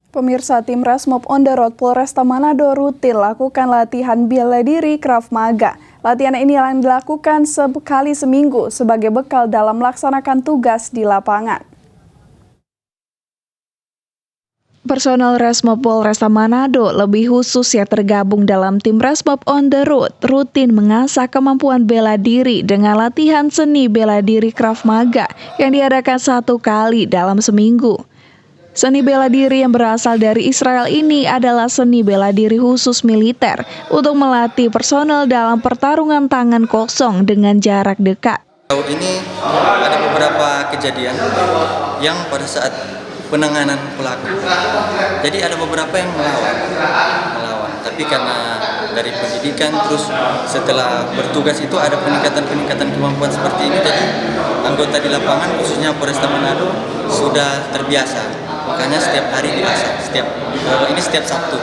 Pemirsa, tim Resmob on the Road Polresta Manado rutin lakukan latihan bela diri Krav Maga. Latihan ini yang dilakukan sekali seminggu sebagai bekal dalam melaksanakan tugas di lapangan. Personel Resmob Polresta Manado, lebih khusus yang tergabung dalam tim Resmob on the Road, rutin mengasah kemampuan bela diri dengan latihan seni bela diri Krav Maga yang diadakan 1 kali dalam seminggu. Seni bela diri yang berasal dari Israel ini adalah seni bela diri khusus militer untuk melatih personel dalam pertarungan tangan kosong dengan jarak dekat. Ini ada beberapa kejadian yang pada saat penanganan pelaku. Jadi ada beberapa yang melawan. Tapi karena dari pendidikan terus setelah bertugas itu ada peningkatan kemampuan seperti ini. Jadi anggota di lapangan khususnya Polresta Manado sudah terbiasa. Makanya setiap hari diasah, ini setiap Sabtu.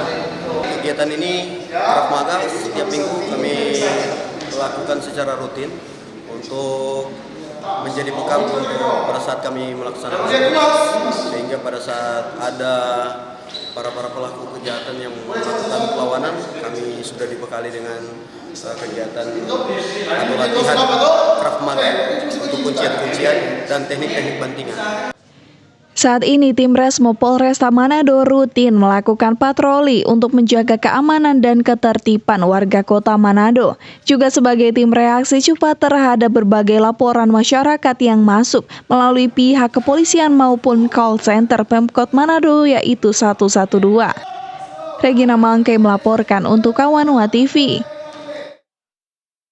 Kegiatan ini Krav Maga setiap minggu kami lakukan secara rutin untuk menjadi bekal untuk pada saat kami melaksanakan tugas, sehingga pada saat ada para pelaku kejahatan yang melakukan perlawanan, kami sudah dibekali dengan kegiatan atau latihan Krav Maga untuk kuncian-kuncian dan teknik-teknik bantingan. Saat ini tim Resmob Polresta Manado rutin melakukan patroli untuk menjaga keamanan dan ketertiban warga kota Manado, juga sebagai tim reaksi cepat terhadap berbagai laporan masyarakat yang masuk melalui pihak kepolisian maupun call center Pemkot Manado yaitu 112. Regina Mangke melaporkan untuk Kawanua TV.